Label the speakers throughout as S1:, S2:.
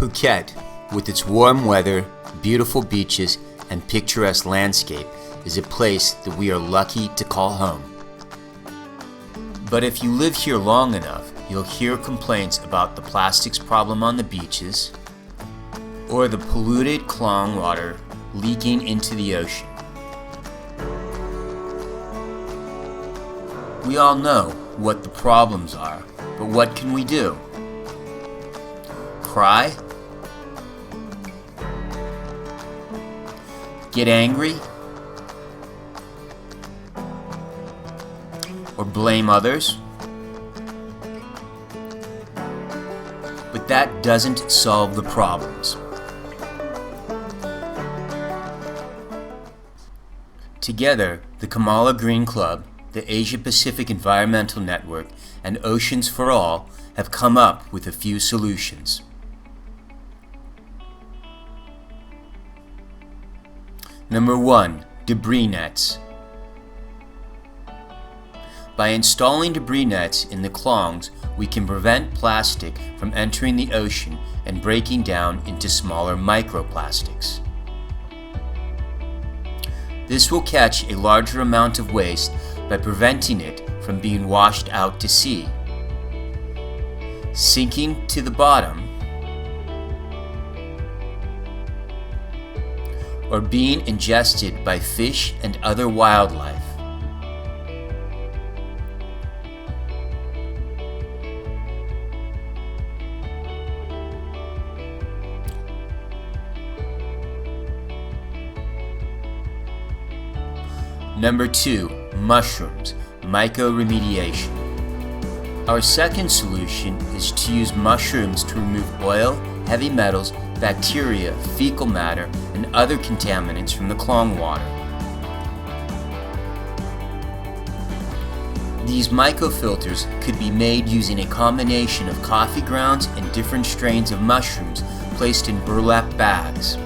S1: Phuket, with its warm weather, beautiful beaches, and picturesque landscape, is a place that we are lucky to call home. But if you live here long enough, you'll hear complaints about the plastics problem on the beaches, or the polluted klong water leaking into the ocean. We all know what the problems are, but what can we do? Cry? Get angry? Or blame others? But that doesn't solve the problems. Together, the Kamala Green Club, the Asia Pacific Environmental Network, and Oceans for All have come up with a few solutions. Number 1. Debris nets. By installing debris nets in the klongs, we can prevent plastic from entering the ocean and breaking down into smaller microplastics. This will catch a larger amount of waste by preventing it from being washed out to sea, sinking to the bottom, or being ingested by fish and other wildlife. Number 2. Mushrooms, mycoremediation. Our second solution is to use mushrooms to remove oil, heavy metals, bacteria, fecal matter, and other contaminants from the klong water. These myco-filters could be made using a combination of coffee grounds and different strains of mushrooms placed in burlap bags.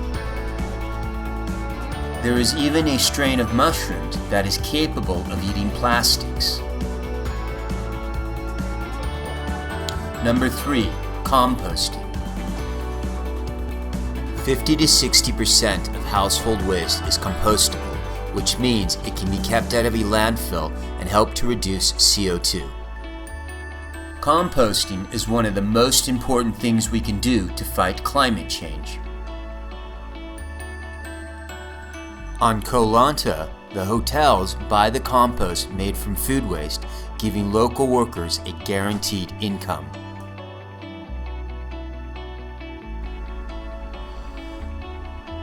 S1: There is even a strain of mushrooms that is capable of eating plastics. Number 3. Composting. 50 to 60% of household waste is compostable, which means it can be kept out of a landfill and help to reduce CO2. Composting is one of the most important things we can do to fight climate change. On Koh Lanta, the hotels buy the compost made from food waste, giving local workers a guaranteed income.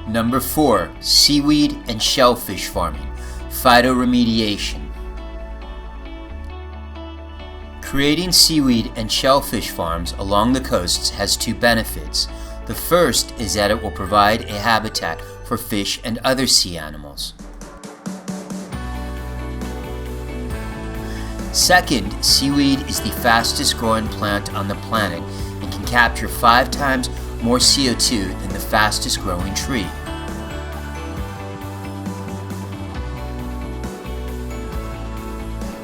S1: Number 4. Seaweed and shellfish farming, phytoremediation. Creating seaweed and shellfish farms along the coasts has two benefits. The first is that it will provide a habitat for fish and other sea animals. Second, seaweed is the fastest growing plant on the planet and can capture 5 times more CO2 than the fastest growing tree.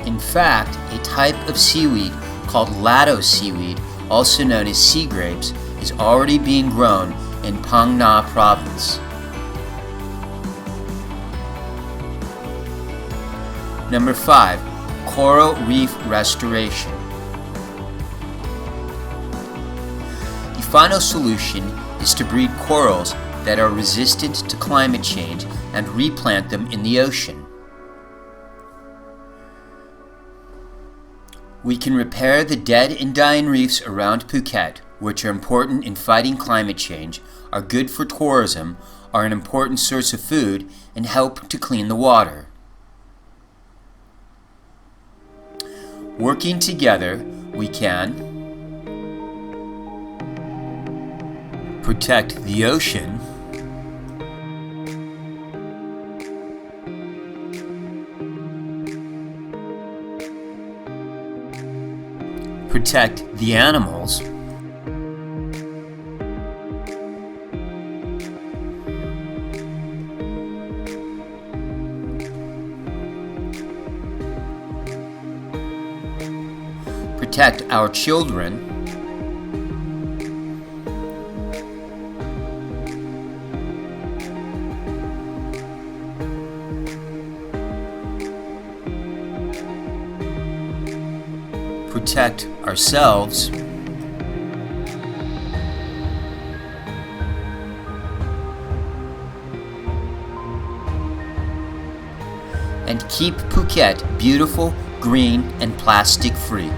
S1: In fact, a type of seaweed called latto seaweed, also known as sea grapes, is already being grown in Phang Nga province. Number 5. Coral reef restoration. The final solution is to breed corals that are resistant to climate change and replant them in the ocean. We can repair the dead and dying reefs around Phuket, which are important in fighting climate change, are good for tourism, are an important source of food, and help to clean the water. Working together, we can protect the ocean, protect the animals, protect our children, protect ourselves and keep Phuket beautiful, green, and plastic free.